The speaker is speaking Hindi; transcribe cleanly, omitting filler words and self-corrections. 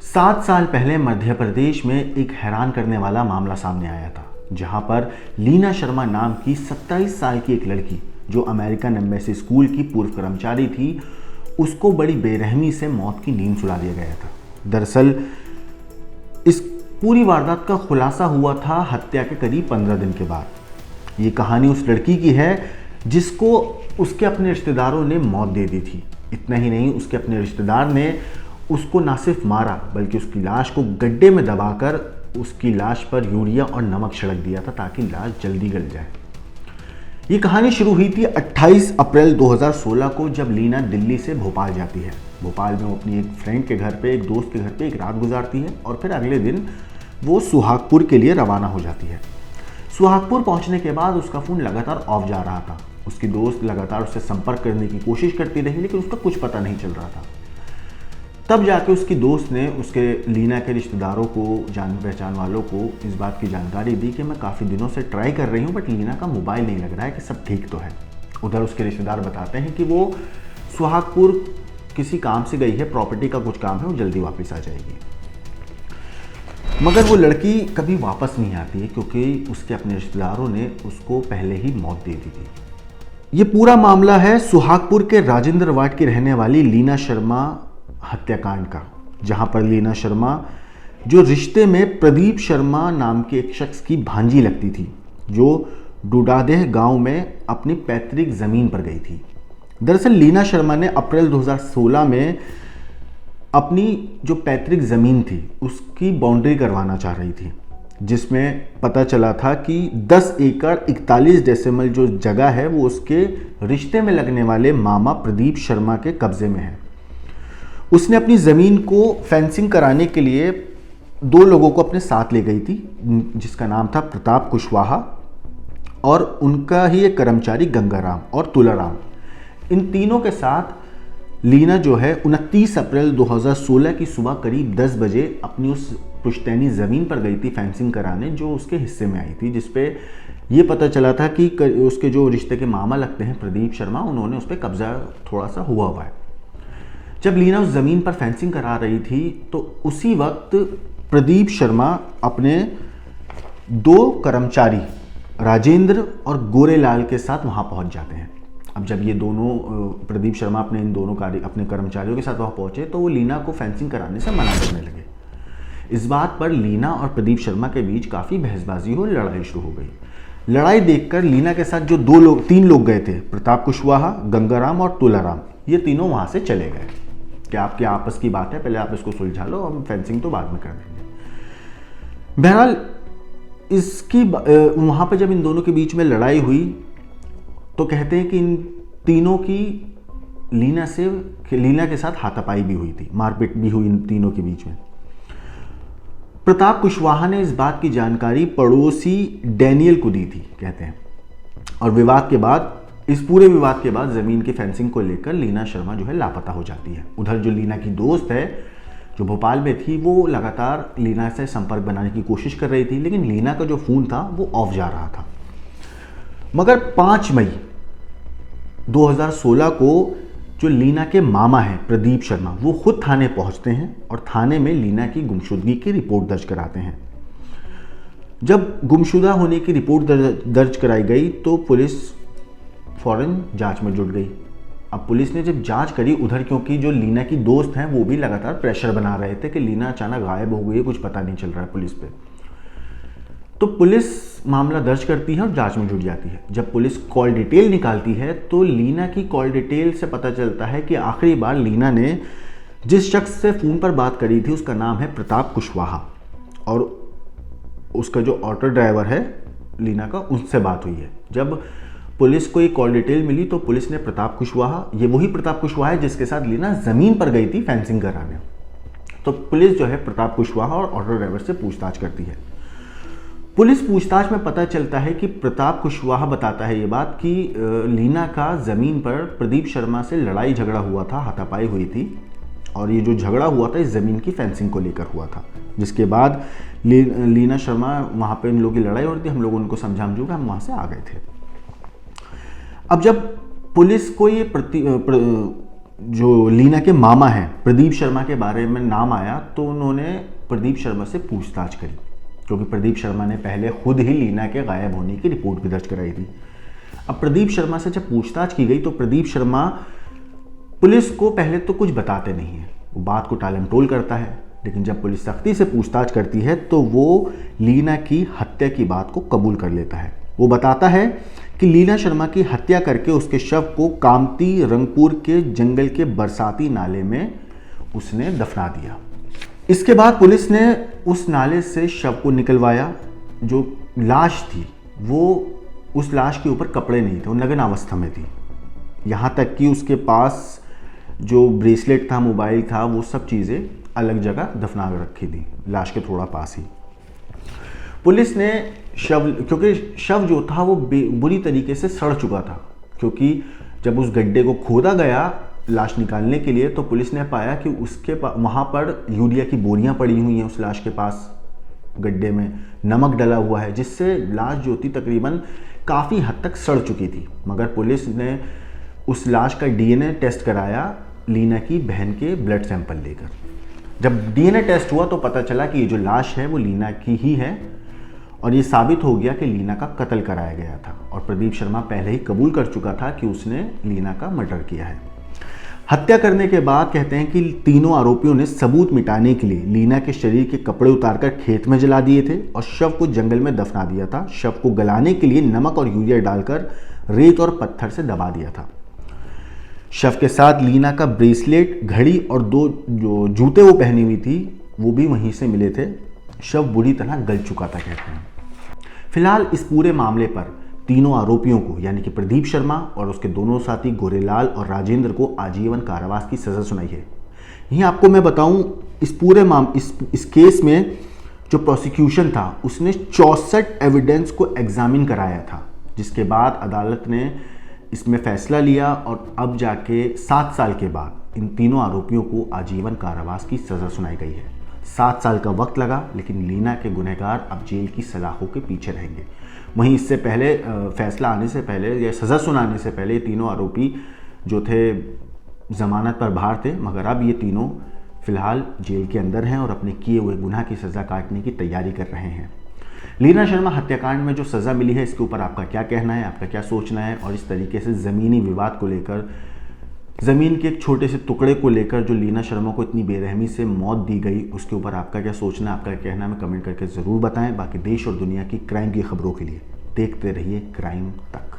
7 साल पहले मध्य प्रदेश में एक हैरान करने वाला मामला सामने आया था, जहां पर लीना शर्मा नाम की 27 साल की एक लड़की, जो अमेरिकन एम्बेसी स्कूल की पूर्व कर्मचारी थी, उसको बड़ी बेरहमी से मौत की नींद सुला दिया गया था। दरअसल इस पूरी वारदात का खुलासा हुआ था हत्या के करीब 15 दिन के बाद। ये कहानी उस लड़की की है जिसको उसके अपने रिश्तेदारों ने मौत दे दी थी। इतना ही नहीं, उसके अपने रिश्तेदार ने उसको ना सिर्फ मारा बल्कि उसकी लाश को गड्ढे में दबाकर उसकी लाश पर यूरिया और नमक छिड़क दिया था ताकि लाश जल्दी गल जाए। ये कहानी शुरू हुई थी 28 अप्रैल 2016 को, जब लीना दिल्ली से भोपाल जाती है। भोपाल में वो अपनी एक फ्रेंड के घर पे, एक दोस्त के घर पे एक रात गुजारती है और फिर अगले दिन वो सुहागपुर के लिए रवाना हो जाती है। सुहागपुर पहुंचने के बाद उसका फ़ोन लगातार ऑफ जा रहा था। उसकी दोस्त लगातार उससे संपर्क करने की कोशिश करती रही, लेकिन उसका कुछ पता नहीं चल रहा था। तब जाके उसकी दोस्त ने उसके लीना के रिश्तेदारों को, जान पहचान वालों को इस बात की जानकारी दी कि मैं काफ़ी दिनों से ट्राई कर रही हूँ, बट लीना का मोबाइल नहीं लग रहा है कि सब ठीक तो है। उधर उसके रिश्तेदार बताते हैं कि वो सुहागपुर किसी काम से गई है, प्रॉपर्टी का कुछ काम है, वो जल्दी वापस आ जाएगी। मगर वो लड़की कभी वापस नहीं आती है क्योंकि उसके अपने रिश्तेदारों ने उसको पहले ही मौत दे दी थी। ये पूरा मामला है सुहागपुर के राजेंद्र वार्ड की रहने वाली लीना शर्मा हत्याकांड का, जहां पर लीना शर्मा जो रिश्ते में प्रदीप शर्मा नाम के एक शख्स की भांजी लगती थी, जो डूडादेह गांव में अपनी पैतृक ज़मीन पर गई थी। दरअसल लीना शर्मा ने अप्रैल 2016 में अपनी जो पैतृक ज़मीन थी उसकी बाउंड्री करवाना चाह रही थी, जिसमें पता चला था कि 10 एकड़ 41 डेसिमल जो जगह है वो उसके रिश्ते में लगने वाले मामा प्रदीप शर्मा के कब्जे में है। उसने अपनी ज़मीन को फेंसिंग कराने के लिए 2 लोगों को अपने साथ ले गई थी, जिसका नाम था प्रताप कुशवाहा और उनका ही एक कर्मचारी गंगाराम और तुलाराम। इन तीनों के साथ लीना जो है 29 अप्रैल 2016 की सुबह करीब 10 बजे अपनी उस पुश्तैनी ज़मीन पर गई थी फेंसिंग कराने, जो उसके हिस्से में आई थी, जिसपे ये पता चला था कि उसके जो रिश्ते के मामा लगते हैं प्रदीप शर्मा, उन्होंने उस पर कब्जा थोड़ा सा हुआ है। जब लीना उस ज़मीन पर फेंसिंग करा रही थी तो उसी वक्त प्रदीप शर्मा अपने 2 कर्मचारी राजेंद्र और गोरेलाल के साथ वहाँ पहुँच जाते हैं। अब जब ये दोनों प्रदीप शर्मा अपने कर्मचारियों के साथ वहाँ पहुँचे तो वो लीना को फेंसिंग कराने से मना करने लगे। इस बात पर लीना और प्रदीप शर्मा के बीच काफ़ी बहसबाजी हो, लड़ाई शुरू हो गई। लड़ाई देखकर लीना के साथ जो 3 लोग गए थे, प्रताप कुशवाहा, गंगाराम और तुलाराम, ये तीनों वहाँ से चले गए कि आपके आपस की बात है, पहले आप इसको सुलझा लो, हम फेंसिंग तो बाद में कर देंगे। बहरहाल इसकी वहाँ पर जब इन दोनों के बीच में लड़ाई हुई तो कहते हैं कि इन तीनों की लीना के साथ हाथापाई भी हुई थी, मारपीट भी हुई इन तीनों के बीच में। प्रताप कुशवाहा ने इस बात की जानकारी पड़ोसी डैनियल को दी थी, कहते हैं, और इस पूरे विवाद के बाद ज़मीन की फेंसिंग को लेकर लीना शर्मा जो है लापता हो जाती है। उधर जो लीना की दोस्त है जो भोपाल में थी, वो लगातार लीना से संपर्क बनाने की कोशिश कर रही थी, लेकिन लीना का जो फ़ोन था वो ऑफ जा रहा था। मगर 5 मई 2016 को जो लीना के मामा हैं प्रदीप शर्मा, वो खुद थाने पहुंचते हैं और थाने में लीना की गुमशुदगी की रिपोर्ट दर्ज कराते हैं। जब गुमशुदा होने की रिपोर्ट दर्ज कराई गई तो पुलिस फौरन जांच में जुट गई। अब पुलिस ने जब जांच करी उधर, क्योंकि जो लीना की दोस्त हैं वो भी लगातार प्रेशर बना रहे थे कि लीना अचानक गायब हो गई है, कुछ पता नहीं चल रहा है पुलिस पे, तो पुलिस मामला दर्ज करती है और जांच में जुट जाती है। जब पुलिस कॉल डिटेल निकालती है तो लीना की कॉल डिटेल से पता चलता है कि आखिरी बार लीना ने जिस शख्स से फ़ोन पर बात करी थी उसका नाम है प्रताप कुशवाहा, और उसका जो ऑटो ड्राइवर है लीना का, उससे बात हुई है। जब पुलिस को ये कॉल डिटेल मिली तो पुलिस ने प्रताप कुशवाहा, ये वही प्रताप कुशवाहा है जिसके साथ लीना ज़मीन पर गई थी फेंसिंग कराने, तो पुलिस जो है प्रताप कुशवाहा और ऑटो ड्राइवर से पूछताछ करती है। पुलिस पूछताछ में पता चलता है कि प्रताप कुशवाहा बताता है ये बात कि लीना का ज़मीन पर प्रदीप शर्मा से लड़ाई झगड़ा हुआ था, हाथापाई हुई थी, और ये जो झगड़ा हुआ था इस ज़मीन की फेंसिंग को लेकर हुआ था, जिसके बाद लीना शर्मा वहाँ पे इन लोगों की लड़ाई हो रही थी, हम लोग उनको समझा के हम वहाँ से आ गए थे। अब जब पुलिस को ये जो लीना के मामा हैं प्रदीप शर्मा के बारे में नाम आया तो उन्होंने प्रदीप शर्मा से पूछताछ करी, क्योंकि प्रदीप शर्मा ने पहले खुद ही लीना के गायब होने की रिपोर्ट भी दर्ज कराई थी। अब प्रदीप शर्मा से जब पूछताछ की गई तो प्रदीप शर्मा पुलिस को पहले तो कुछ बताते नहीं है, वो बात को टालमटोल करता है, लेकिन जब पुलिस सख्ती से पूछताछ करती है तो वो लीना की हत्या की बात को कबूल कर लेता है। वो बताता है कि लीना शर्मा की हत्या करके उसके शव को कामती रंगपुर के जंगल के बरसाती नाले में उसने दफना दिया। इसके बाद पुलिस ने उस नाले से शव को निकलवाया। जो लाश थी वो उस लाश के ऊपर कपड़े नहीं थे, वो नग्न अवस्था में थी। यहाँ तक कि उसके पास जो ब्रेसलेट था, मोबाइल था, वो सब चीज़ें अलग जगह दफना रखी थी, लाश के थोड़ा पास ही। पुलिस ने क्योंकि शव जो था वो बुरी तरीके से सड़ चुका था, क्योंकि जब उस गड्ढे को खोदा गया लाश निकालने के लिए तो पुलिस ने पाया कि उसके वहाँ पर यूरिया की बोरियां पड़ी हुई हैं, उस लाश के पास गड्ढे में नमक डला हुआ है, जिससे लाश जो थी तकरीबन काफ़ी हद तक सड़ चुकी थी। मगर पुलिस ने उस लाश का डीएनए टेस्ट कराया लीना की बहन के ब्लड सैंपल लेकर। जब डीएनए टेस्ट हुआ तो पता चला कि ये जो लाश है वो लीना की ही है, और ये साबित हो गया कि लीना का कत्ल कराया गया था। और प्रदीप शर्मा पहले ही कबूल कर चुका था कि उसने लीना का मर्डर किया है। हत्या करने के बाद कहते हैं कि तीनों आरोपियों ने सबूत मिटाने के लिए लीना के शरीर के कपड़े उतारकर खेत में जला दिए थे और शव को जंगल में दफना दिया था। शव को गलाने के लिए नमक और यूरिया डालकर रेत और पत्थर से दबा दिया था। शव के साथ लीना का ब्रेसलेट, घड़ी और 2 जो जूते वो पहनी हुई थी वो भी वहीं से मिले थे। शव बुरी तरह गल चुका था कहते हैं। फिलहाल इस पूरे मामले पर तीनों आरोपियों को यानी कि प्रदीप शर्मा और उसके दोनों साथी गोरेलाल और राजेंद्र को आजीवन कारावास की सज़ा सुनाई है। यहीं आपको मैं बताऊं, इस पूरे इस केस में जो प्रोसिक्यूशन था उसने 64 एविडेंस को एग्जामिन कराया था, जिसके बाद अदालत ने इसमें फैसला लिया और अब जाके 7 साल के बाद इन तीनों आरोपियों को आजीवन कारावास की सज़ा सुनाई गई है। 7 साल का वक्त लगा, लेकिन लीना के गुनहगार अब जेल की सलाखों के पीछे रहेंगे। वहीं इससे पहले फैसला आने से पहले या सज़ा सुनाने से पहले तीनों आरोपी जो थे ज़मानत पर बाहर थे, मगर अब ये तीनों फिलहाल जेल के अंदर हैं और अपने किए हुए गुनाह की सज़ा काटने की तैयारी कर रहे हैं। लीना शर्मा हत्याकांड में जो सज़ा मिली है इसके ऊपर आपका क्या कहना है, आपका क्या सोचना है, और इस तरीके से ज़मीनी विवाद को लेकर, ज़मीन के एक छोटे से टुकड़े को लेकर जो लीना शर्मा को इतनी बेरहमी से मौत दी गई उसके ऊपर आपका क्या सोचना है, आपका क्या कहना है, हमें कमेंट करके ज़रूर बताएं। बाकी देश और दुनिया की क्राइम की खबरों के लिए देखते रहिए क्राइम तक।